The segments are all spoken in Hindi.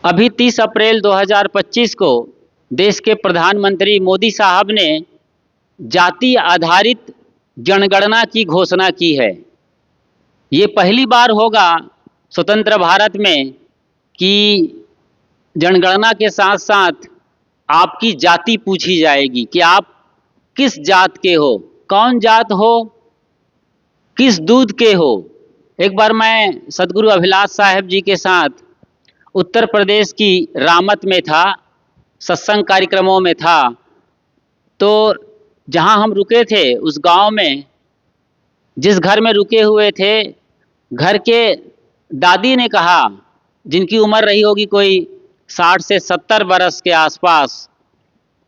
अभी 30 अप्रैल 2025 को देश के प्रधानमंत्री मोदी साहब ने जाति आधारित जनगणना की घोषणा की है। ये पहली बार होगा स्वतंत्र भारत में कि जनगणना के साथ साथ आपकी जाति पूछी जाएगी कि आप किस जात के हो, कौन जात हो, किस दूध के हो। एक बार मैं सदगुरु अभिलाष साहब जी के साथ उत्तर प्रदेश की रामत में था, सत्संग कार्यक्रमों में था। तो जहाँ हम रुके थे उस गांव में, जिस घर में रुके हुए थे, घर के दादी ने कहा, जिनकी उम्र रही होगी कोई 60 से 70 बरस के आसपास,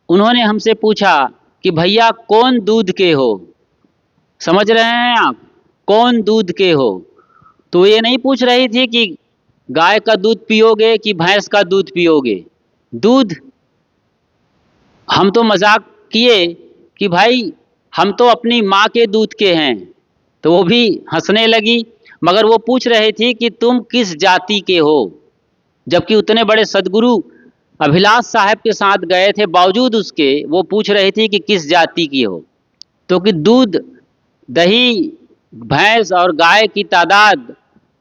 उन्होंने हमसे पूछा कि भैया कौन दूध के हो। समझ रहे हैं आप, कौन दूध के हो। तो ये नहीं पूछ रही थी कि गाय का दूध पियोगे कि भैंस का दूध पियोगे। दूध, हम तो मजाक किए कि भाई हम तो अपनी माँ के दूध के हैं, तो वो भी हंसने लगी। मगर वो पूछ रहे थी कि तुम किस जाति के हो, जबकि उतने बड़े सदगुरु अभिलाष साहब के साथ गए थे, बावजूद उसके वो पूछ रही थी कि किस जाति की हो। तो कि दूध, दही, भैंस और गाय की तादाद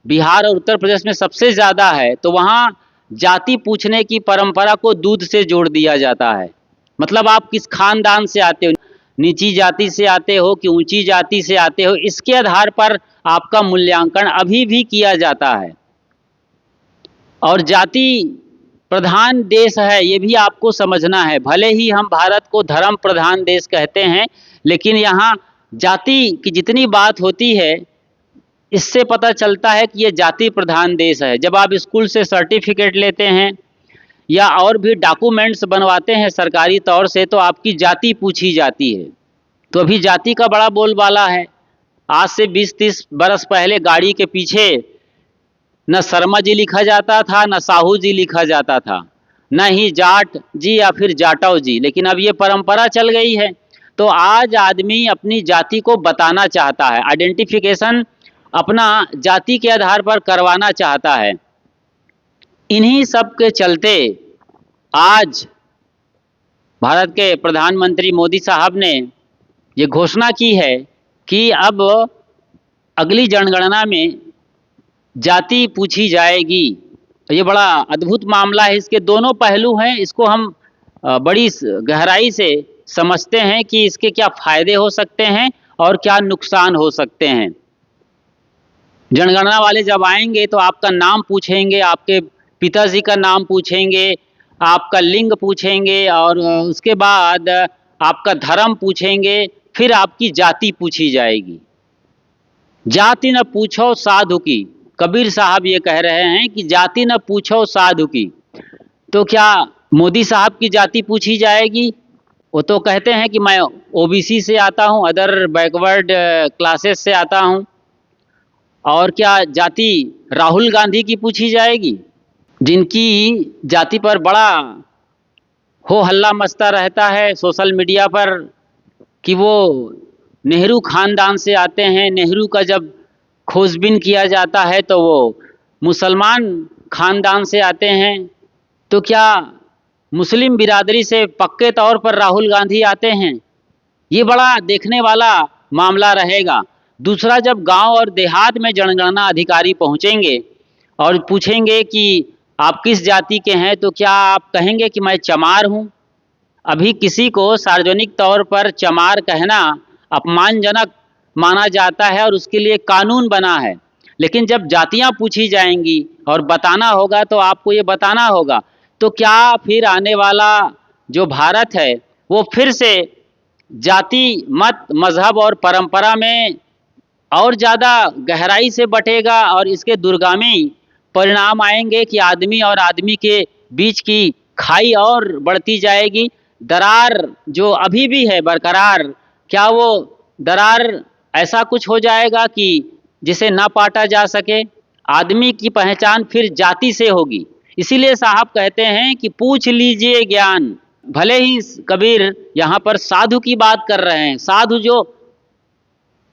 बिहार और उत्तर प्रदेश में सबसे ज़्यादा है, तो वहाँ जाति पूछने की परंपरा को दूध से जोड़ दिया जाता है। मतलब आप किस खानदान से आते हो, नीची जाति से आते हो कि ऊंची जाति से आते हो, इसके आधार पर आपका मूल्यांकन अभी भी किया जाता है। और जाति प्रधान देश है, ये भी आपको समझना है। भले ही हम भारत को धर्म प्रधान देश कहते हैं, लेकिन यहाँ जाति की जितनी बात होती है, इससे पता चलता है कि ये जाति प्रधान देश है। जब आप स्कूल से सर्टिफिकेट लेते हैं या और भी डॉक्यूमेंट्स बनवाते हैं सरकारी तौर से, तो आपकी जाति पूछी जाती है। तो अभी जाति का बड़ा बोलबाला है। आज से 20-30 बरस पहले गाड़ी के पीछे न शर्मा जी लिखा जाता था, न साहू जी लिखा जाता था, न ही जाट जी या फिर जाटव जी। लेकिन अब ये परंपरा चल गई है। तो आज आदमी अपनी जाति को बताना चाहता है, आइडेंटिफिकेशन अपना जाति के आधार पर करवाना चाहता है। इन्हीं सब के चलते आज भारत के प्रधानमंत्री मोदी साहब ने ये घोषणा की है कि अब अगली जनगणना में जाति पूछी जाएगी। ये बड़ा अद्भुत मामला है। इसके दोनों पहलू हैं, इसको हम बड़ी गहराई से समझते हैं कि इसके क्या फायदे हो सकते हैं और क्या नुकसान हो सकते हैं। जनगणना वाले जब आएंगे तो आपका नाम पूछेंगे, आपके पिताजी का नाम पूछेंगे, आपका लिंग पूछेंगे और उसके बाद आपका धर्म पूछेंगे, फिर आपकी जाति पूछी जाएगी। जाति न पूछो साधु की, कबीर साहब ये कह रहे हैं कि जाति न पूछो साधु की। तो क्या मोदी साहब की जाति पूछी जाएगी? वो तो कहते हैं कि मैं ओबीसी से आता हूँ, अदर बैकवर्ड क्लासेस से आता हूँ। और क्या जाति राहुल गांधी की पूछी जाएगी, जिनकी जाति पर बड़ा हो हल्ला मचता रहता है सोशल मीडिया पर कि वो नेहरू खानदान से आते हैं। नेहरू का जब खोजबीन किया जाता है तो वो मुसलमान खानदान से आते हैं। तो क्या मुस्लिम बिरादरी से पक्के तौर पर राहुल गांधी आते हैं? ये बड़ा देखने वाला मामला रहेगा। दूसरा, जब गांव और देहात में जनगणना अधिकारी पहुंचेंगे और पूछेंगे कि आप किस जाति के हैं, तो क्या आप कहेंगे कि मैं चमार हूं? अभी किसी को सार्वजनिक तौर पर चमार कहना अपमानजनक माना जाता है और उसके लिए कानून बना है। लेकिन जब जातियां पूछी जाएंगी और बताना होगा तो आपको ये बताना होगा। तो क्या फिर आने वाला जो भारत है वो फिर से जाति, मत, मजहब और परंपरा में और ज़्यादा गहराई से बटेगा और इसके दूरगामी परिणाम आएंगे कि आदमी और आदमी के बीच की खाई और बढ़ती जाएगी। दरार जो अभी भी है बरकरार, क्या वो दरार ऐसा कुछ हो जाएगा कि जिसे ना पाटा जा सके? आदमी की पहचान फिर जाति से होगी। इसीलिए साहब कहते हैं कि पूछ लीजिए ज्ञान। भले ही कबीर यहाँ पर साधु की बात कर रहे हैं, साधु जो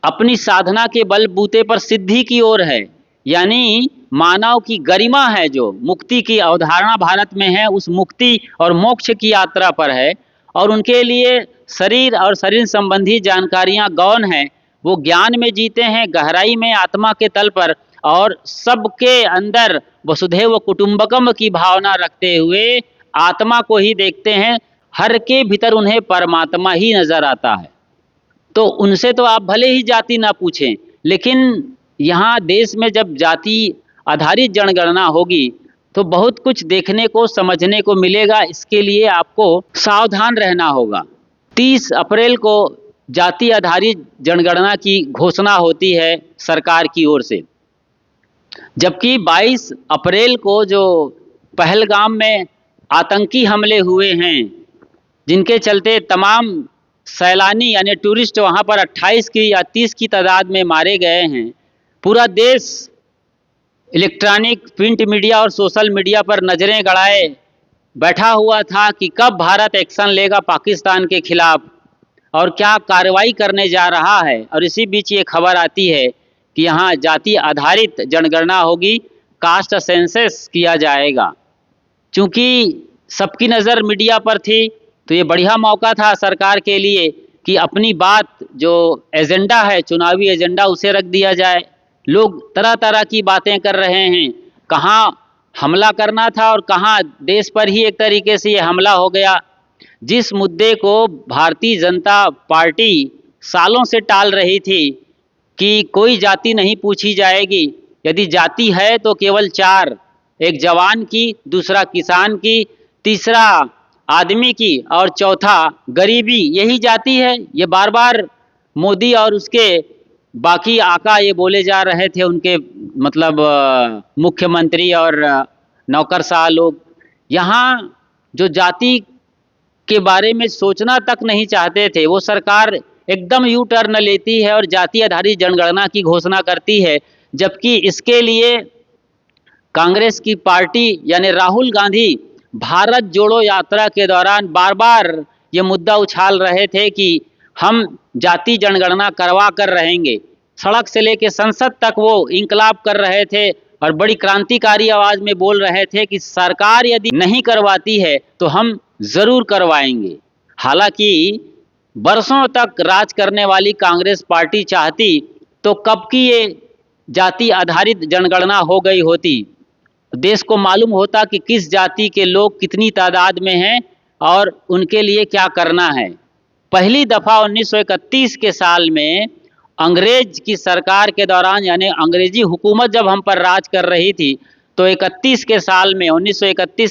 अपनी साधना के बलबूते पर सिद्धि की ओर है, यानी मानव की गरिमा है, जो मुक्ति की अवधारणा भारत में है, उस मुक्ति और मोक्ष की यात्रा पर है। और उनके लिए शरीर और शरीर संबंधी जानकारियां गौण हैं। वो ज्ञान में जीते हैं, गहराई में आत्मा के तल पर, और सबके अंदर वसुधैव कुटुंबकम की भावना रखते हुए आत्मा को ही देखते हैं। हर के भीतर उन्हें परमात्मा ही नजर आता है। तो उनसे तो आप भले ही जाति ना पूछें, लेकिन यहाँ देश में जब जाति आधारित जनगणना होगी तो बहुत कुछ देखने को समझने को मिलेगा। इसके लिए आपको सावधान रहना होगा। 30 अप्रैल को जाति आधारित जनगणना की घोषणा होती है सरकार की ओर से, जबकि 22 अप्रैल को जो पहलगाम में आतंकी हमले हुए हैं, जिनके चलते तमाम सैलानी यानी टूरिस्ट वहाँ पर 28 की या 30 की तादाद में मारे गए हैं, पूरा देश इलेक्ट्रॉनिक, प्रिंट मीडिया और सोशल मीडिया पर नज़रें गड़ाए बैठा हुआ था कि कब भारत एक्शन लेगा पाकिस्तान के खिलाफ और क्या कार्रवाई करने जा रहा है। और इसी बीच ये खबर आती है कि यहाँ जाति आधारित जनगणना होगी, कास्ट सेंसस किया जाएगा। चूँकि सबकी नज़र मीडिया पर थी, तो ये बढ़िया मौका था सरकार के लिए कि अपनी बात, जो एजेंडा है, चुनावी एजेंडा, उसे रख दिया जाए। लोग तरह तरह की बातें कर रहे हैं, कहाँ हमला करना था और कहाँ देश पर ही एक तरीके से ये हमला हो गया। जिस मुद्दे को भारतीय जनता पार्टी सालों से टाल रही थी कि कोई जाति नहीं पूछी जाएगी, यदि जाति है तो केवल 4, एक जवान की, दूसरा किसान की, तीसरा आदमी की और चौथा गरीबी, यही जाति है। ये बार बार मोदी और उसके बाकी आका ये बोले जा रहे थे, उनके मतलब मुख्यमंत्री और नौकरशाह लोग। यहाँ जो जाति के बारे में सोचना तक नहीं चाहते थे, वो सरकार एकदम यू टर्न लेती है और जाति आधारित जनगणना की घोषणा करती है। जबकि इसके लिए कांग्रेस की पार्टी यानी राहुल गांधी भारत जोड़ो यात्रा के दौरान बार बार ये मुद्दा उछाल रहे थे कि हम जाति जनगणना करवा कर रहेंगे। सड़क से लेकर संसद तक वो इंकलाब कर रहे थे और बड़ी क्रांतिकारी आवाज़ में बोल रहे थे कि सरकार यदि नहीं करवाती है तो हम ज़रूर करवाएंगे। हालांकि बरसों तक राज करने वाली कांग्रेस पार्टी चाहती तो कब की ये जाति आधारित जनगणना हो गई होती। देश को मालूम होता कि किस जाति के लोग कितनी तादाद में हैं और उनके लिए क्या करना है। पहली दफ़ा 1931 के साल में अंग्रेज की सरकार के दौरान, यानी अंग्रेजी हुकूमत जब हम पर राज कर रही थी, तो 1931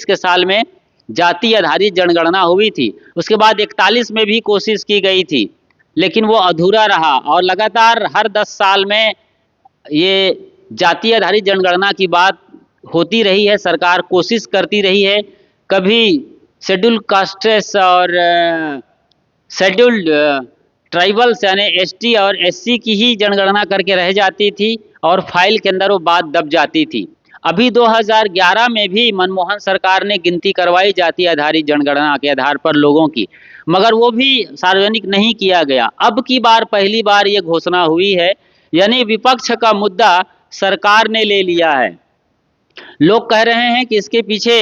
के साल में जाति आधारित जनगणना हुई थी। उसके बाद 41 में भी कोशिश की गई थी, लेकिन वो अधूरा रहा। और लगातार हर 10 साल में ये जाति आधारित जनगणना की बात होती रही है, सरकार कोशिश करती रही है। कभी शेड्यूल कास्ट्स और शेड्यूल्ड ट्राइबल्स यानी एसटी और एससी की ही जनगणना करके रह जाती थी और फाइल के अंदर वो बात दब जाती थी। अभी 2011 में भी मनमोहन सरकार ने गिनती करवाई जाति आधारित जनगणना के आधार पर लोगों की, मगर वो भी सार्वजनिक नहीं किया गया। अब की बार पहली बार ये घोषणा हुई है, यानी विपक्ष का मुद्दा सरकार ने ले लिया है। लोग कह रहे हैं कि इसके पीछे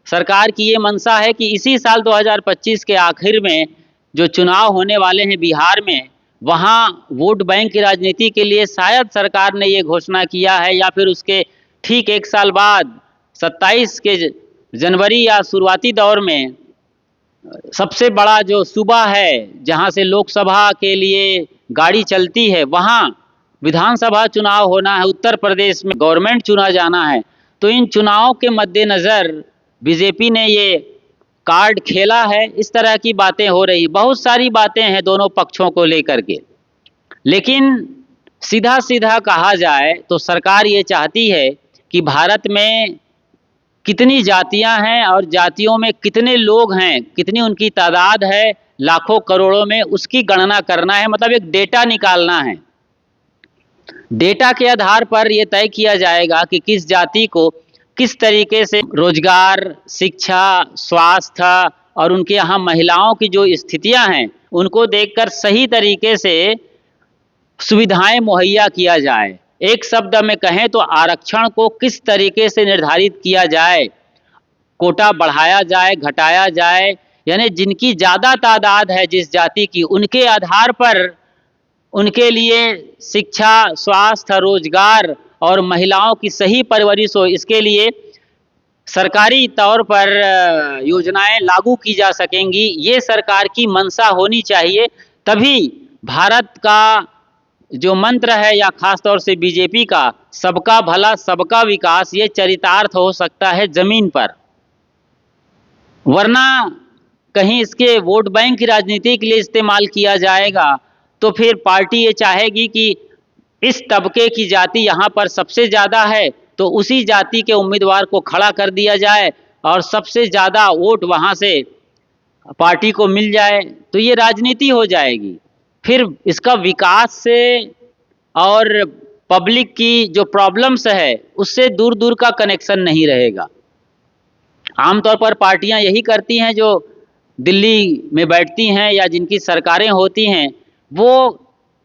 सरकार की ये मंशा है कि इसी साल 2025 के आखिर में जो चुनाव होने वाले हैं बिहार में, वहाँ वोट बैंक की राजनीति के लिए शायद सरकार ने ये घोषणा किया है, या फिर उसके ठीक एक साल बाद 27 के जनवरी या शुरुआती दौर में सबसे बड़ा जो सूबा है जहाँ से लोकसभा के लिए गाड़ी चलती है, वहाँ विधानसभा चुनाव होना है। उत्तर प्रदेश में गवर्नमेंट चुना जाना है। तो इन चुनावों के मद्देनज़र बीजेपी ने ये कार्ड खेला है। इस तरह की बातें हो रही, बहुत सारी बातें हैं दोनों पक्षों को लेकर के। लेकिन सीधा सीधा कहा जाए तो सरकार ये चाहती है कि भारत में कितनी जातियां हैं और जातियों में कितने लोग हैं, कितनी उनकी तादाद है, लाखों करोड़ों में, उसकी गणना करना है। मतलब एक डेटा निकालना है। डेटा के आधार पर यह तय किया जाएगा कि किस जाति को किस तरीके से रोजगार, शिक्षा, स्वास्थ्य और उनके यहाँ महिलाओं की जो स्थितियां हैं उनको देखकर सही तरीके से सुविधाएं मुहैया किया जाए। एक शब्द में कहें तो आरक्षण को किस तरीके से निर्धारित किया जाए, कोटा बढ़ाया जाए, घटाया जाए, यानी जिनकी ज़्यादा तादाद है जिस जाति की, उनके आधार पर उनके लिए शिक्षा, स्वास्थ्य, रोजगार और महिलाओं की सही परवरिश हो, इसके लिए सरकारी तौर पर योजनाएं लागू की जा सकेंगी। ये सरकार की मंशा होनी चाहिए, तभी भारत का जो मंत्र है या खास तौर से बीजेपी का सबका भला सबका विकास, ये चरितार्थ हो सकता है जमीन पर। वरना कहीं इसके वोट बैंक की राजनीति के लिए इस्तेमाल किया जाएगा तो फिर पार्टी ये चाहेगी कि इस तबके की जाति यहाँ पर सबसे ज़्यादा है तो उसी जाति के उम्मीदवार को खड़ा कर दिया जाए और सबसे ज़्यादा वोट वहाँ से पार्टी को मिल जाए, तो ये राजनीति हो जाएगी। फिर इसका विकास से और पब्लिक की जो प्रॉब्लम्स है उससे दूर दूर का कनेक्शन नहीं रहेगा। आमतौर पर पार्टियां यही करती हैं जो दिल्ली में बैठती हैं या जिनकी सरकारें होती हैं, वो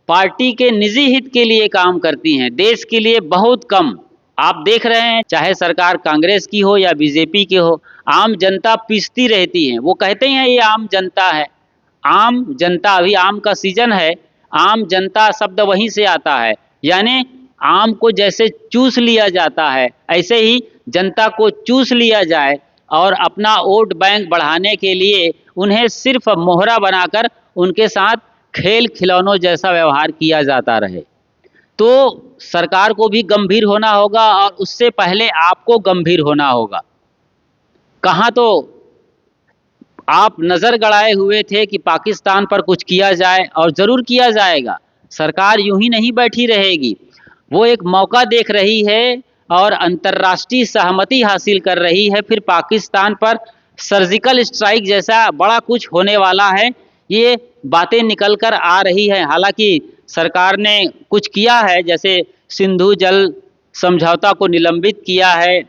पार्टी के निजी हित के लिए काम करती हैं, देश के लिए बहुत कम। आप देख रहे हैं चाहे सरकार कांग्रेस की हो या बीजेपी की हो, आम जनता पिसती रहती है। वो कहते हैं ये आम जनता है, आम जनता, अभी आम का सीजन है, आम जनता शब्द वहीं से आता है, यानी आम को जैसे चूस लिया जाता है ऐसे ही जनता को चूस लिया जाए और अपना वोट बैंक बढ़ाने के लिए उन्हें सिर्फ मोहरा बनाकर उनके साथ खेल खिलौनों जैसा व्यवहार किया जाता रहे। तो सरकार को भी गंभीर होना होगा और उससे पहले आपको गंभीर होना होगा। कहाँ तो आप नज़र गड़ाए हुए थे कि पाकिस्तान पर कुछ किया जाए, और ज़रूर किया जाएगा। सरकार यूं ही नहीं बैठी रहेगी, वो एक मौका देख रही है और अंतर्राष्ट्रीय सहमति हासिल कर रही है। फिर पाकिस्तान पर सर्जिकल स्ट्राइक जैसा बड़ा कुछ होने वाला है, ये बातें निकल कर आ रही हैं। हालांकि सरकार ने कुछ किया है, जैसे सिंधु जल समझौता को निलंबित किया है,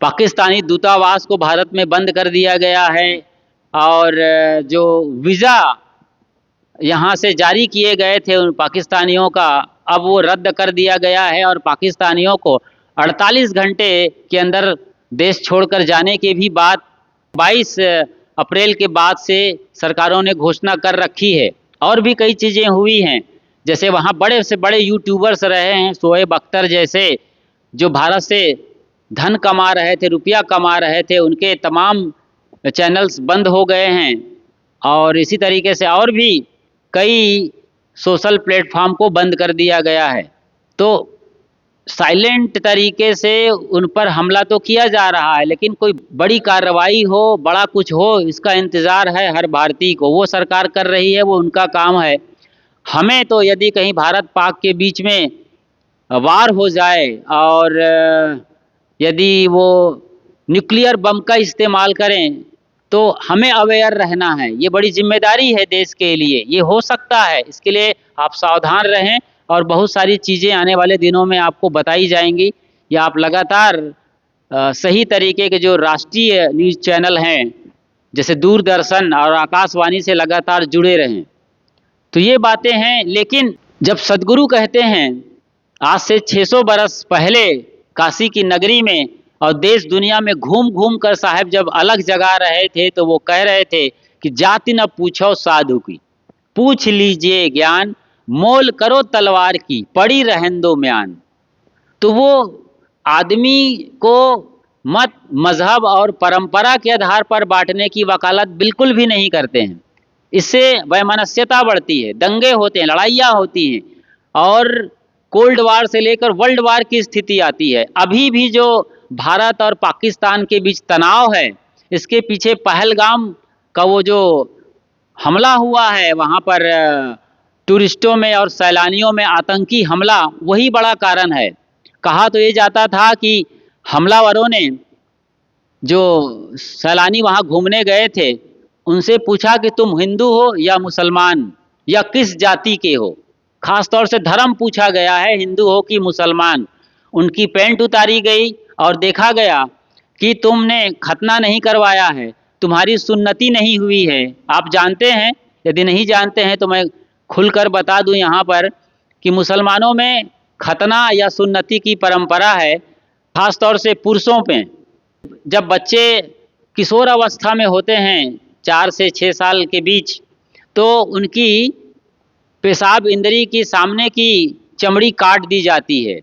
पाकिस्तानी दूतावास को भारत में बंद कर दिया गया है, और जो वीज़ा यहाँ से जारी किए गए थे उन पाकिस्तानियों का, अब वो रद्द कर दिया गया है और पाकिस्तानियों को 48 घंटे के अंदर देश छोड़कर जाने की भी बात 22 अप्रैल के बाद से सरकारों ने घोषणा कर रखी है। और भी कई चीज़ें हुई हैं, जैसे वहाँ बड़े से बड़े यूट्यूबर्स रहे हैं, शोएब अख्तर जैसे, जो भारत से धन कमा रहे थे, रुपया कमा रहे थे, उनके तमाम चैनल्स बंद हो गए हैं। और इसी तरीके से और भी कई सोशल प्लेटफॉर्म को बंद कर दिया गया है। तो साइलेंट तरीके से उन पर हमला तो किया जा रहा है, लेकिन कोई बड़ी कार्रवाई हो, बड़ा कुछ हो, इसका इंतज़ार है हर भारतीय को। वो सरकार कर रही है, वो उनका काम है। हमें तो यदि कहीं भारत पाक के बीच में वार हो जाए और यदि वो न्यूक्लियर बम का इस्तेमाल करें तो हमें अवेयर रहना है। ये बड़ी जिम्मेदारी है देश के लिए, ये हो सकता है, इसके लिए आप सावधान रहें और बहुत सारी चीज़ें आने वाले दिनों में आपको बताई जाएंगी, या आप लगातार सही तरीके के जो राष्ट्रीय न्यूज़ चैनल हैं जैसे दूरदर्शन और आकाशवाणी से लगातार जुड़े रहें। तो ये बातें हैं। लेकिन जब सदगुरु कहते हैं आज से 600 बरस पहले काशी की नगरी में और देश दुनिया में घूम घूम कर साहब जब अलग जगा रहे थे, तो वो कह रहे थे कि जाति न पूछो साधु की, पूछ लीजिए ज्ञान, मोल करो तलवार की, पड़ी रहन दो म्यान। तो वो आदमी को मत, मजहब और परंपरा के आधार पर बांटने की वकालत बिल्कुल भी नहीं करते हैं। इससे वैमनस्यता बढ़ती है, दंगे होते हैं, लड़ाइयाँ होती हैं, और कोल्ड वार से लेकर वर्ल्ड वार की स्थिति आती है। अभी भी जो भारत और पाकिस्तान के बीच तनाव है, इसके पीछे पहलगाम का वो जो हमला हुआ है, वहाँ पर टूरिस्टों में और सैलानियों में आतंकी हमला, वही बड़ा कारण है। कहा तो ये जाता था कि हमलावरों ने जो सैलानी वहाँ घूमने गए थे उनसे पूछा कि तुम हिंदू हो या मुसलमान या किस जाति के हो। खास तौर से धर्म पूछा गया है, हिंदू हो कि मुसलमान। उनकी पैंट उतारी गई और देखा गया कि तुमने खतना नहीं करवाया है, तुम्हारी सुन्नति नहीं हुई है। आप जानते हैं, यदि नहीं जानते हैं तो मैं खुलकर बता दूं यहाँ पर कि मुसलमानों में खतना या सुन्नति की परंपरा है, खास तौर से पुरुषों पे। जब बच्चे किशोर अवस्था में होते हैं 4 से 6 साल के बीच, तो उनकी पेशाब इंद्री की सामने की चमड़ी काट दी जाती है।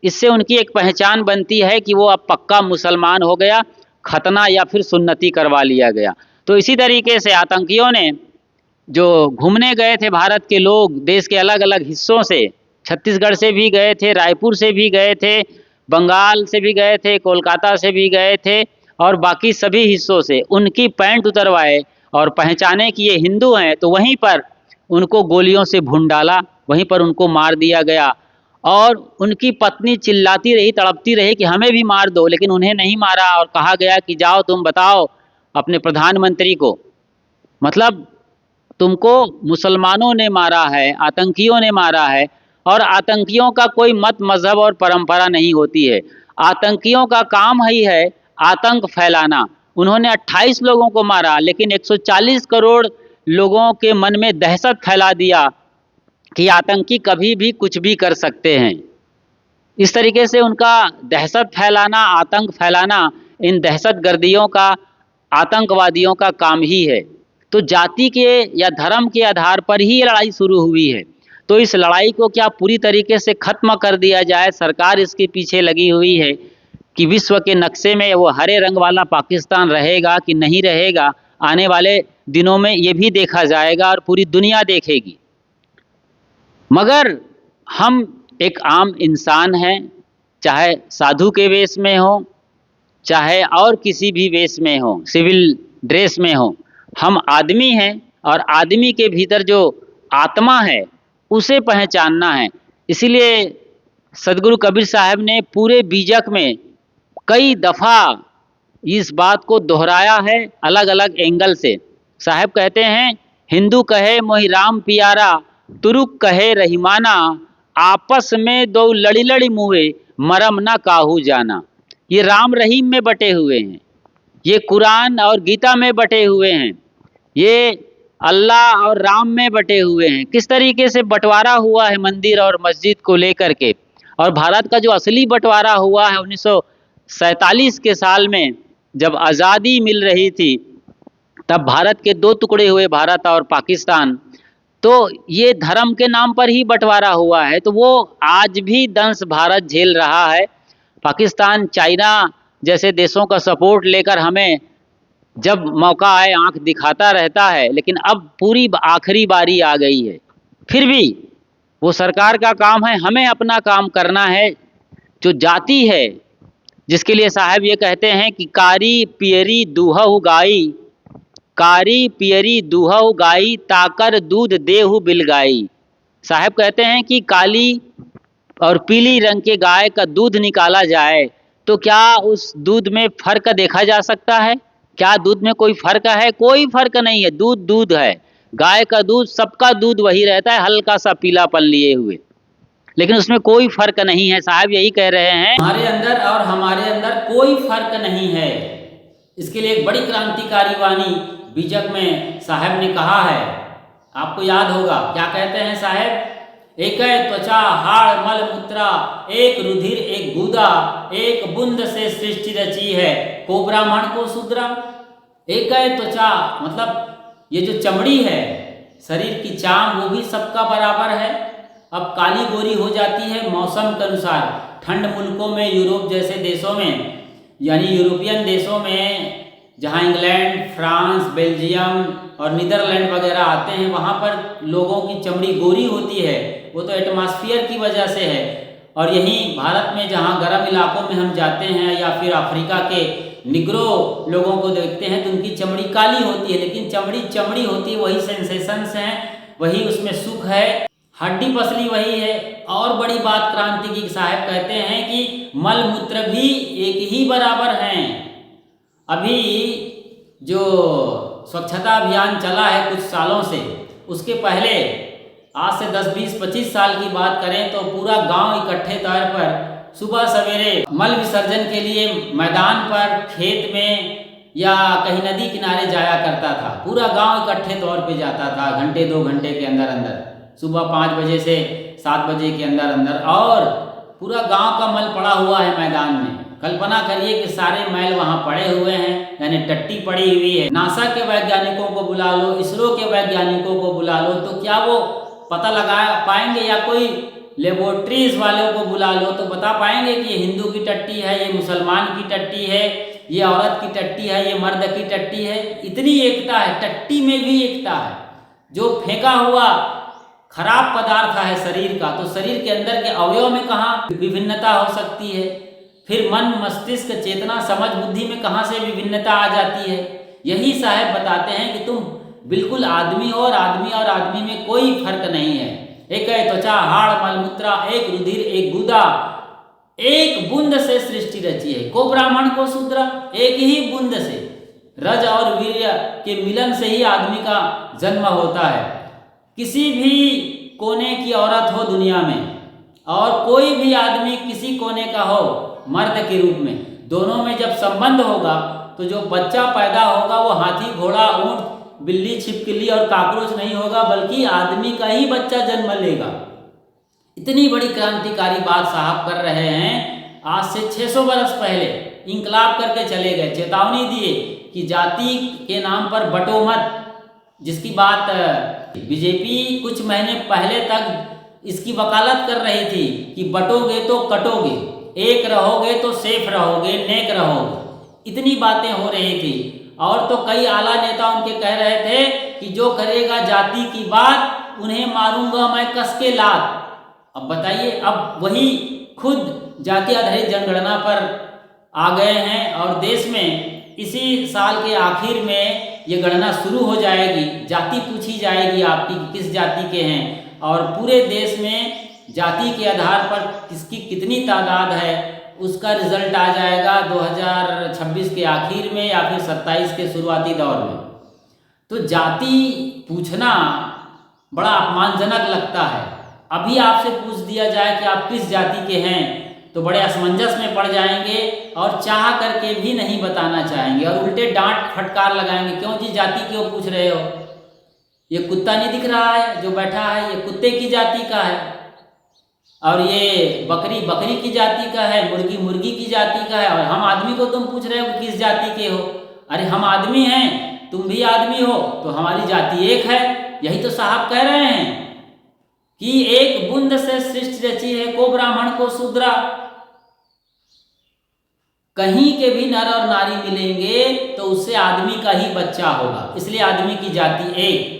इससे उनकी एक पहचान बनती है कि वो अब पक्का मुसलमान हो गया, खतना या फिर सुन्नति करवा लिया गया। तो इसी तरीके से आतंकियों ने, जो घूमने गए थे भारत के लोग देश के अलग अलग हिस्सों से, छत्तीसगढ़ से भी गए थे, रायपुर से भी गए थे, बंगाल से भी गए थे, कोलकाता से भी गए थे और बाकी सभी हिस्सों से, उनकी पैंट उतरवाए और पहचाने कि ये हिंदू हैं, तो वहीं पर उनको गोलियों से भून डाला, वहीं पर उनको मार दिया गया। और उनकी पत्नी चिल्लाती रही, तड़पती रही कि हमें भी मार दो, लेकिन उन्हें नहीं मारा और कहा गया कि जाओ तुम बताओ अपने प्रधानमंत्री को। मतलब तुमको मुसलमानों ने मारा है, आतंकियों ने मारा है। और आतंकियों का कोई मत मजहब और परंपरा नहीं होती है। आतंकियों का काम ही है आतंक फैलाना। उन्होंने 28 लोगों को मारा, लेकिन 140 करोड़ लोगों के मन में दहशत फैला दिया कि आतंकी कभी भी कुछ भी कर सकते हैं। इस तरीके से उनका दहशत फैलाना, आतंक फैलाना, इन दहशत गर्दियों का, आतंकवादियों का काम ही है। तो जाति के या धर्म के आधार पर ही ये लड़ाई शुरू हुई है। तो इस लड़ाई को क्या पूरी तरीके से खत्म कर दिया जाए, सरकार इसके पीछे लगी हुई है कि विश्व के नक्शे में वो हरे रंग वाला पाकिस्तान रहेगा कि नहीं रहेगा, आने वाले दिनों में ये भी देखा जाएगा और पूरी दुनिया देखेगी। मगर हम एक आम इंसान हैं, चाहे साधु के वेश में हो, चाहे और किसी भी वेश में हो, सिविल ड्रेस में हो, हम आदमी हैं और आदमी के भीतर जो आत्मा है उसे पहचानना है। इसीलिए सदगुरु कबीर साहब ने पूरे बीजक में कई दफ़ा इस बात को दोहराया है अलग अलग एंगल से। साहब कहते हैं, हिंदू कहे मोहि राम पियारा, तुरुक कहे रहीमाना, आपस में दो लड़ी लड़ी मुए, मरम ना काहू जाना। ये राम रहीम में बटे हुए हैं, ये कुरान और गीता में बटे हुए हैं, ये अल्लाह और राम में बटे हुए हैं। किस तरीके से बंटवारा हुआ है मंदिर और मस्जिद को लेकर के। और भारत का जो असली बंटवारा हुआ है 1947 के साल में, जब आज़ादी मिल रही थी, तब भारत के 2 टुकड़े हुए, भारत और पाकिस्तान। तो ये धर्म के नाम पर ही बंटवारा हुआ है, तो वो आज भी दंश भारत झेल रहा है। पाकिस्तान, चाइना जैसे देशों का सपोर्ट लेकर हमें जब मौका आए आंख दिखाता रहता है, लेकिन अब पूरी आखिरी बारी आ गई है। फिर भी वो सरकार का काम है, हमें अपना काम करना है। जो जाति है, जिसके लिए साहब ये कहते हैं कि कारी पियरी दूहु गाई, कारी पियरी दूहु गाई, ताकर दूध देहु बिलगाई। साहब कहते हैं कि काली और पीली रंग के गाय का दूध निकाला जाए तो क्या उस दूध में फर्क देखा जा सकता है? क्या दूध में कोई फर्क है? कोई फर्क नहीं है। दूध दूध है, गाय का दूध, सबका दूध वही रहता है, हल्का सा पीलापन लिए हुए, लेकिन उसमें कोई फर्क नहीं है। साहब यही कह रहे हैं, हमारे अंदर और हमारे अंदर कोई फर्क नहीं है। इसके लिए एक बड़ी क्रांतिकारी वाणी बीजक में साहब ने कहा है। आपको याद होगा, क्या कहते हैं साहब? एक त्वचा हाड़ मल मूत्रा, एक रुधिर एक गुदा, एक बूंद से सृष्टि रची है, को ब्राह्मण को शूद्रा। एक त्वचा मतलब ये जो चमड़ी है, शरीर की चाम, वो भी सबका बराबर है। अब काली गोरी हो जाती है मौसम के अनुसार। ठंड मुल्कों में, यूरोप जैसे देशों में, यानी यूरोपियन देशों में, जहाँ इंग्लैंड, फ्रांस, बेल्जियम और नीदरलैंड वगैरह आते हैं, वहाँ पर लोगों की चमड़ी गोरी होती है। वो तो एटमॉस्फेयर की वजह से है। और यहीं भारत में जहाँ गर्म इलाकों में हम जाते हैं या फिर अफ्रीका के निग्रो लोगों को देखते हैं तो उनकी चमड़ी काली होती है, लेकिन चमड़ी चमड़ी होती है, वही सेंसेशंस हैं, वही उसमें सुख है, हड्डी पसली वही है। और बड़ी बात क्रांति की, साहब कहते हैं कि मल मूत्र भी एक ही बराबर हैं। अभी जो स्वच्छता अभियान चला है कुछ सालों से, उसके पहले आज से 10, 20, 25 साल की बात करें तो पूरा गांव इकट्ठे तौर पर सुबह सवेरे मल विसर्जन के लिए मैदान पर, खेत में या कहीं नदी किनारे जाया करता था। पूरा गांव इकट्ठे तौर पे जाता था, घंटे 2 घंटे के अंदर अंदर। सुबह 5 बजे से 7 बजे के अंदर अंदर, और पूरा गांव का मल पड़ा हुआ है मैदान में। कल्पना करिए कि सारे मैल वहाँ पड़े हुए हैं, यानी टट्टी पड़ी हुई है। नासा के वैज्ञानिकों को बुला लो, इसरो के वैज्ञानिकों को बुला लो, तो क्या वो पता लगा पाएंगे, या कोई लेबोरेटरीज वालों को बुला लो तो बता पाएंगे कि ये हिंदू की टट्टी है, ये मुसलमान की टट्टी है, ये औरत की टट्टी है, ये मर्द की टट्टी है। इतनी एकता है, टट्टी में भी एकता है। जो फेंका हुआ खराब पदार्थ है शरीर का, तो शरीर के अंदर के अवयव में कहाँ विभिन्नता हो सकती है? फिर मन, मस्तिष्क, चेतना, समझ, बुद्धि में कहाँ से विभिन्नता आ जाती है? यही साहब बताते हैं कि तुम बिल्कुल आदमी हो, और आदमी में कोई फर्क नहीं है। एक है त्वचा, हाड़, मलमूत्रा, एक रुधिर, एक गुदा, एक बूंद से सृष्टि रची है। को ब्राह्मण को शूद्र, एक ही बूंद से, रज और वीर्य के मिलन से ही आदमी का जन्म होता है। किसी भी कोने की औरत हो दुनिया में, और कोई भी आदमी किसी कोने का हो मर्द के रूप में, दोनों में जब संबंध होगा तो जो बच्चा पैदा होगा वो हाथी, घोड़ा, ऊंट, बिल्ली, छिपकली और काकरोच नहीं होगा, बल्कि आदमी का ही बच्चा जन्म लेगा। इतनी बड़ी क्रांतिकारी बात साहब कर रहे हैं। आज से 600 वर्ष पहले इंकलाब करके चले गए, चेतावनी दिए कि जाति के नाम पर बटो मत, जिसकी बात बीजेपी कुछ महीने पहले तक इसकी वकालत कर रही थी कि बटोगे तो कटोगे, एक रहोगे तो सेफ रहोगे, नेक रहोगे। इतनी बातें हो रही थी, और तो कई आला नेता उनके कह रहे थे कि जो करेगा जाति की बात उन्हें मारूंगा मैं कस के लात। अब बताइए, अब वही खुद जाति आधारित जनगणना पर आ गए हैं, और देश में इसी साल के आखिर में ये गणना शुरू हो जाएगी। जाति पूछी जाएगी आपकी कि किस जाति के हैं, और पूरे देश में जाति के आधार पर किसकी कितनी तादाद है उसका रिजल्ट आ जाएगा 2026 के आखिर में या फिर 27 के शुरुआती दौर में। तो जाति पूछना बड़ा अपमानजनक लगता है। अभी आपसे पूछ दिया जाए कि आप किस जाति के हैं तो बड़े असमंजस में पड़ जाएंगे, और चाह करके भी नहीं बताना चाहेंगे, और उल्टे डांट फटकार लगाएंगे, क्यों जी जाति क्यों पूछ रहे हो? ये कुत्ता नहीं दिख रहा है जो बैठा है, ये कुत्ते की जाति का है, और ये बकरी बकरी की जाति का है, मुर्गी मुर्गी की जाति का है, और हम आदमी को तुम पूछ रहे हो किस जाति के हो? अरे हम आदमी हैं, तुम भी आदमी हो, तो हमारी जाति एक है। यही तो साहब कह रहे हैं कि एक बूंद से सृष्टि रची है, को ब्राह्मण को शूद्रा। कहीं के भी नर और नारी मिलेंगे तो उससे आदमी का ही बच्चा होगा, इसलिए आदमी की जाति एक।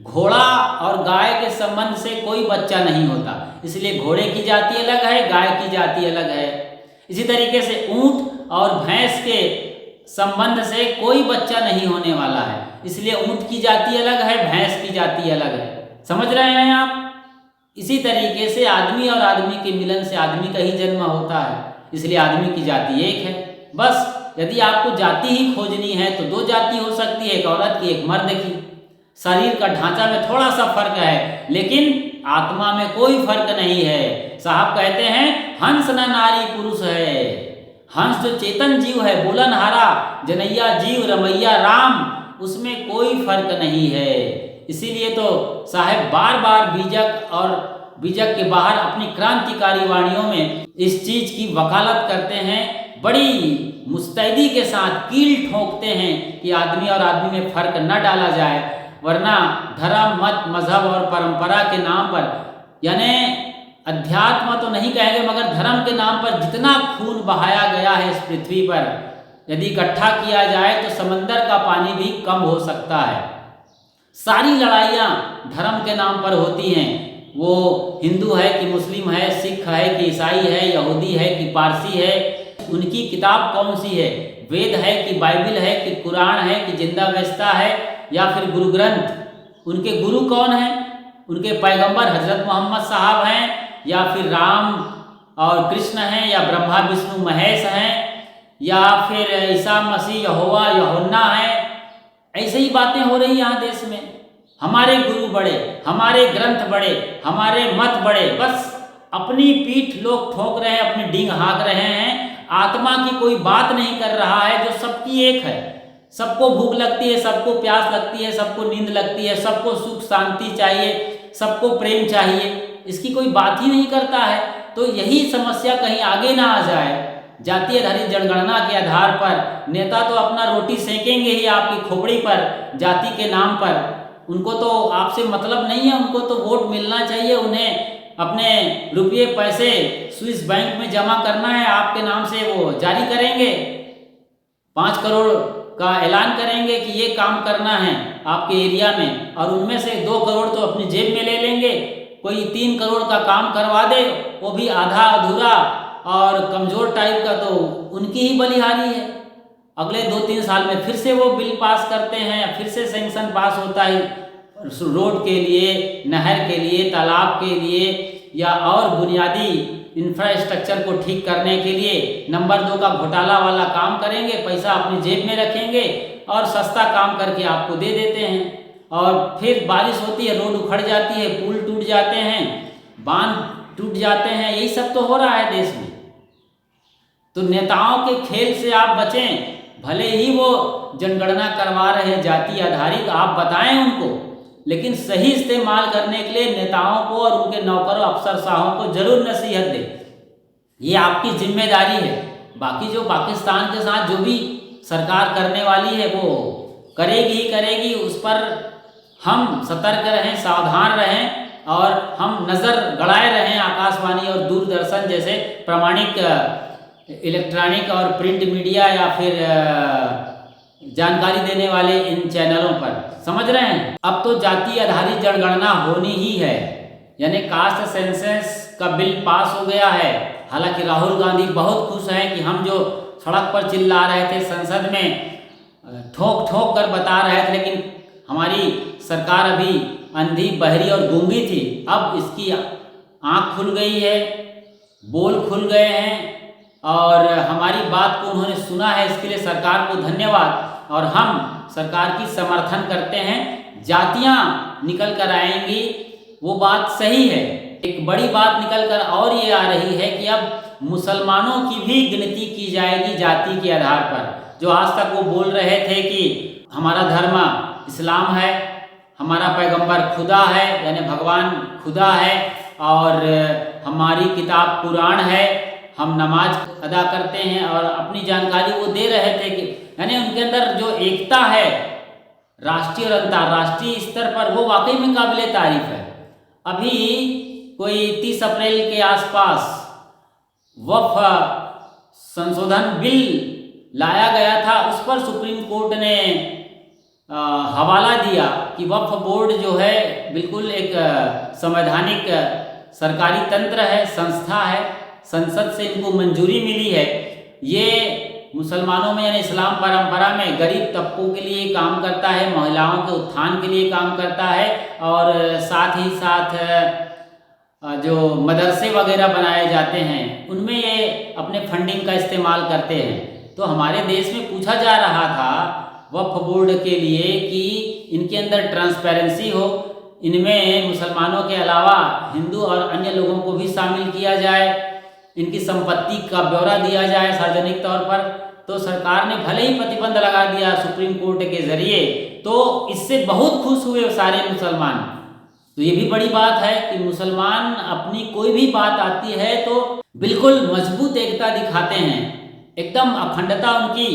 घोड़ा और गाय के संबंध से कोई बच्चा नहीं होता, इसलिए घोड़े की जाति अलग है, गाय की जाति अलग है। इसी तरीके से ऊंट और भैंस के संबंध से कोई बच्चा नहीं होने वाला है, इसलिए ऊंट की जाति अलग है, भैंस की जाति अलग है। समझ रहे हैं आप? इसी तरीके से आदमी और आदमी के मिलन से आदमी का ही जन्म होता है, इसलिए आदमी की जाति एक है। बस यदि आपको जाति ही खोजनी है तो दो जाति हो सकती है, एक औरत की, एक मर्द की। शरीर का ढांचा में थोड़ा सा फर्क है, लेकिन आत्मा में कोई फर्क नहीं है। साहब कहते हैं हंस न नारी पुरुष है, हंस जो चेतन जीव है, बोलनहारा जनैया जीव रमैया राम, उसमें कोई फर्क नहीं है। इसीलिए तो साहब बार बार बीजक और बीजक के बाहर अपनी क्रांतिकारी वाणियों में इस चीज की वकालत करते हैं, बड़ी मुस्तैदी के साथ कील ठोकते हैं कि आदमी और आदमी में फर्क न डाला जाए, वरना धर्म, मत, मजहब और परंपरा के नाम पर, यानी अध्यात्म तो नहीं कहेंगे मगर धर्म के नाम पर जितना खून बहाया गया है इस पृथ्वी पर, यदि इकट्ठा किया जाए तो समंदर का पानी भी कम हो सकता है। सारी लड़ाइयाँ धर्म के नाम पर होती हैं, वो हिंदू है कि मुस्लिम है, सिख है कि ईसाई है, यहूदी है कि पारसी है, उनकी किताब कौन सी है, वेद है कि बाइबल है कि कुरान है कि जिंदा वेस्ता है या फिर गुरु ग्रंथ, उनके गुरु कौन हैं, उनके पैगंबर हजरत मोहम्मद साहब हैं या फिर राम और कृष्ण हैं या ब्रह्मा विष्णु महेश हैं या फिर ईसा मसीह यहोवा यूहन्ना है। ऐसे ही बातें हो रही यहाँ देश में। हमारे गुरु बड़े, हमारे ग्रंथ बड़े, हमारे मत बड़े, बस अपनी पीठ लोग ठोक रहे हैं, अपनी डींग हाँक रहे हैं, आत्मा की कोई बात नहीं कर रहा है जो सबकी एक है। सबको भूख लगती है, सबको प्यास लगती है, सबको नींद लगती है, सबको सुख शांति चाहिए, सबको प्रेम चाहिए, इसकी कोई बात ही नहीं करता है। तो यही समस्या कहीं आगे ना आ जाए। जाति आधारित जनगणना के आधार पर नेता तो अपना रोटी सेकेंगे ही आपकी खोपड़ी पर, जाति के नाम पर। उनको तो आपसे मतलब नहीं है, उनको तो वोट मिलना चाहिए, उन्हें अपने रुपये पैसे स्विस बैंक में जमा करना है, आपके नाम से वो जारी करेंगे, 5 करोड़ का ऐलान करेंगे कि ये काम करना है आपके एरिया में, और उनमें से 2 करोड़ तो अपनी जेब में ले लेंगे। कोई 3 करोड़ का काम करवा दे, वो भी आधा अधूरा और कमज़ोर टाइप का, तो उनकी ही बलिहारी है। अगले 2-3 साल में फिर से वो बिल पास करते हैं, फिर से सैंक्शन पास होता है रोड के लिए, नहर के लिए, तालाब के लिए, या और बुनियादी इंफ्रास्ट्रक्चर को ठीक करने के लिए। नंबर 2 का घोटाला वाला काम करेंगे, पैसा अपनी जेब में रखेंगे और सस्ता काम करके आपको दे देते हैं। और फिर बारिश होती है, रोड उखड़ जाती है, पुल टूट जाते हैं, बांध टूट जाते हैं, यही सब तो हो रहा है देश में। तो नेताओं के खेल से आप बचें। भले ही वो जनगणना करवा रहे हैं जाति आधारित, आप बताएं उनको, लेकिन सही इस्तेमाल करने के लिए नेताओं को और उनके नौकरों अफसरशाहों को जरूर नसीहत दें। ये आपकी जिम्मेदारी है। बाकी जो पाकिस्तान के साथ जो भी सरकार करने वाली है वो करेगी ही करेगी, उस पर हम सतर्क रहें, सावधान रहें, और हम नज़र गड़ाए रहें आकाशवाणी और दूरदर्शन जैसे प्रामाणिक इलेक्ट्रॉनिक और प्रिंट मीडिया या फिर जानकारी देने वाले इन चैनलों पर। समझ रहे हैं? अब तो जाति आधारित जनगणना होनी ही है, यानी कास्ट सेंसस का बिल पास हो गया है। हालांकि राहुल गांधी बहुत खुश हैं कि हम जो सड़क पर चिल्ला रहे थे, संसद में ठोक ठोक कर बता रहे थे, लेकिन हमारी सरकार अभी अंधी, बहरी और गूंगी थी। अब इसकी आँख खुल गई है, बोल खुल गए हैं, और हमारी बात को उन्होंने सुना है। इसके लिए सरकार को धन्यवाद, और हम सरकार की समर्थन करते हैं। जातियां निकल कर आएंगी, वो बात सही है। एक बड़ी बात निकल कर और ये आ रही है कि अब मुसलमानों की भी गिनती की जाएगी जाति के आधार पर। जो आज तक वो बोल रहे थे कि हमारा धर्म इस्लाम है, हमारा पैगंबर खुदा है, यानी भगवान खुदा है, और हमारी किताब कुरान है, हम नमाज अदा करते हैं, और अपनी जानकारी वो दे रहे थे कि यानी उनके अंदर जो एकता है राष्ट्रीय और अंतर्राष्ट्रीय स्तर पर, वो वाकई में काबिले तारीफ है। अभी कोई 30 अप्रैल के आसपास वक्फ संशोधन बिल लाया गया था, उस पर सुप्रीम कोर्ट ने हवाला दिया कि वक्फ बोर्ड जो है बिल्कुल एक संवैधानिक सरकारी तंत्र है, संस्था है, संसद से इनको मंजूरी मिली है। ये मुसलमानों में यानी इस्लाम परंपरा में गरीब तबकों के लिए काम करता है, महिलाओं के उत्थान के लिए काम करता है, और साथ ही साथ जो मदरसे वगैरह बनाए जाते हैं उनमें ये अपने फंडिंग का इस्तेमाल करते हैं। तो हमारे देश में पूछा जा रहा था वक्फ बोर्ड के लिए कि इनके अंदर ट्रांसपेरेंसी हो, इनमें मुसलमानों के अलावा हिंदू और अन्य लोगों को भी शामिल किया जाए, इनकी संपत्ति का ब्यौरा दिया जाए सार्वजनिक तौर पर। तो सरकार ने भले ही प्रतिबंध लगा दिया सुप्रीम कोर्ट के जरिए, तो इससे बहुत खुश हुए सारे मुसलमान। तो ये भी बड़ी बात है कि मुसलमान अपनी कोई भी बात आती है तो बिल्कुल मजबूत एकता दिखाते हैं, एकदम अखंडता उनकी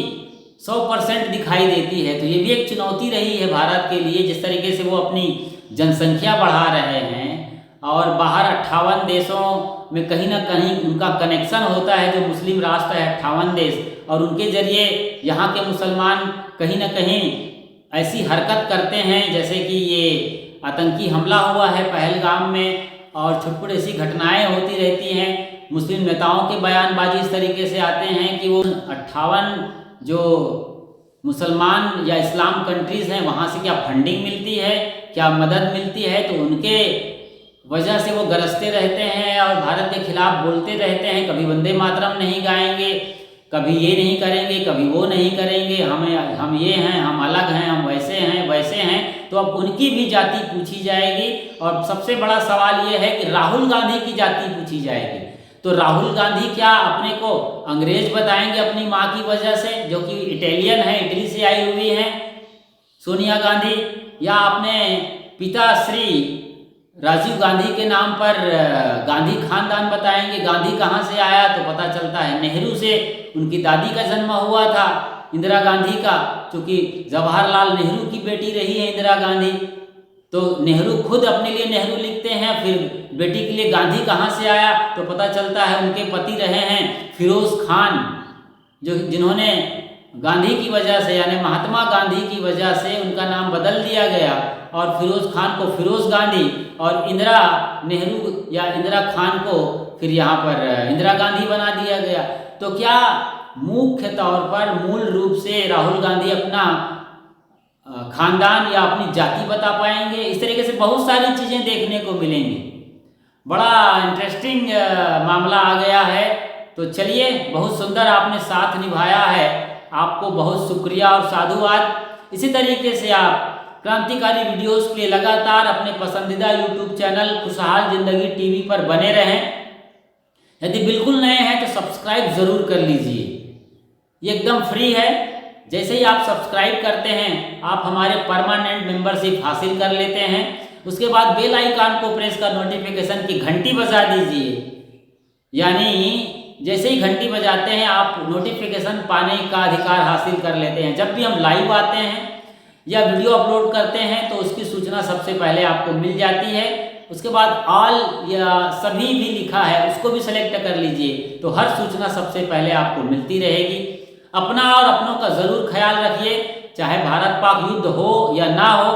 100% दिखाई देती है। तो ये भी एक चुनौती रही है भारत के लिए, जिस तरीके से वो अपनी जनसंख्या बढ़ा रहे हैं और बाहर 58 देशों में कहीं ना कहीं उनका कनेक्शन होता है। जो मुस्लिम राष्ट्र है 58 देश, और उनके जरिए यहाँ के मुसलमान कहीं ना कहीं ऐसी हरकत करते हैं, जैसे कि ये आतंकी हमला हुआ है पहलगाम में, और छुटपुट ऐसी घटनाएं होती रहती हैं। मुस्लिम नेताओं के बयानबाजी इस तरीके से आते हैं कि वो 58 जो मुसलमान या इस्लाम कंट्रीज़ हैं वहाँ से क्या फंडिंग मिलती है, क्या मदद मिलती है, तो उनके वजह से वो गरजते रहते हैं और भारत के खिलाफ बोलते रहते हैं। कभी वंदे मातरम नहीं गाएंगे, कभी ये नहीं करेंगे, कभी वो नहीं करेंगे, हम ये हैं, हम अलग हैं, हम वैसे हैं वैसे हैं। तो अब उनकी भी जाति पूछी जाएगी, और सबसे बड़ा सवाल ये है कि राहुल गांधी की जाति पूछी जाएगी। तो राहुल गांधी क्या अपने को अंग्रेज बताएंगे अपनी माँ की वजह से, जो कि इटालियन है, इटली से आई हुई हैं सोनिया गांधी, या अपने पिता श्री राजीव गांधी के नाम पर गांधी खानदान बताएंगे। गांधी कहाँ से आया तो पता चलता है नेहरू से उनकी दादी का जन्म हुआ था, इंदिरा गांधी का, क्योंकि जवाहरलाल नेहरू की बेटी रही है इंदिरा गांधी। तो नेहरू खुद अपने लिए नेहरू लिखते हैं, फिर बेटी के लिए गांधी कहाँ से आया तो पता चलता है उनके पति रहे हैं फिरोज खान, जिन्होंने गांधी की वजह से यानी महात्मा गांधी की वजह से उनका नाम बदल दिया गया और फिरोज खान को फिरोज गांधी और इंदिरा नेहरू या इंदिरा खान को फिर यहाँ पर इंदिरा गांधी बना दिया गया। तो क्या मुख्य तौर पर मूल रूप से राहुल गांधी अपना खानदान या अपनी जाति बता पाएंगे? इस तरीके से बहुत सारी चीज़ें देखने को मिलेंगी। बड़ा इंटरेस्टिंग मामला आ गया है। तो चलिए, बहुत सुंदर आपने साथ निभाया है, आपको बहुत शुक्रिया और साधुवाद। इसी तरीके से आप क्रांतिकारी वीडियोस के लिए लगातार अपने पसंदीदा यूट्यूब चैनल खुशहाल जिंदगी टीवी पर बने रहें। यदि बिल्कुल नए हैं तो सब्सक्राइब ज़रूर कर लीजिए, ये एकदम फ्री है। जैसे ही आप सब्सक्राइब करते हैं आप हमारे परमानेंट मेंबरशिप हासिल कर लेते हैं। उसके बाद बेल आइकन को प्रेस कर नोटिफिकेशन की घंटी बजा दीजिए, यानी जैसे ही घंटी बजाते हैं आप नोटिफिकेशन पाने का अधिकार हासिल कर लेते हैं। जब भी हम लाइव आते हैं या वीडियो अपलोड करते हैं तो उसकी सूचना सबसे पहले आपको मिल जाती है। उसके बाद ऑल या सभी भी लिखा है, उसको भी सेलेक्ट कर लीजिए, तो हर सूचना सबसे पहले आपको मिलती रहेगी। अपना और अपनों का ज़रूर ख्याल रखिए, चाहे भारत पाक युद्ध हो या ना हो,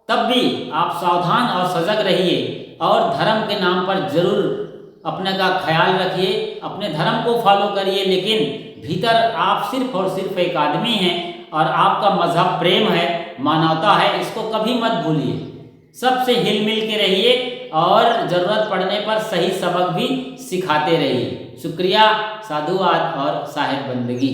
तब भी आप सावधान और सजग रहिए और धर्म के नाम पर जरूर अपने का ख्याल रखिए, अपने धर्म को फॉलो करिए, लेकिन भीतर आप सिर्फ और सिर्फ एक आदमी हैं और आपका मजहब प्रेम है, मानवता है, इसको कभी मत भूलिए। सबसे हिल मिल के रहिए और ज़रूरत पड़ने पर सही सबक भी सिखाते रहिए। शुक्रिया, साधुवाद और साहिब बंदगी।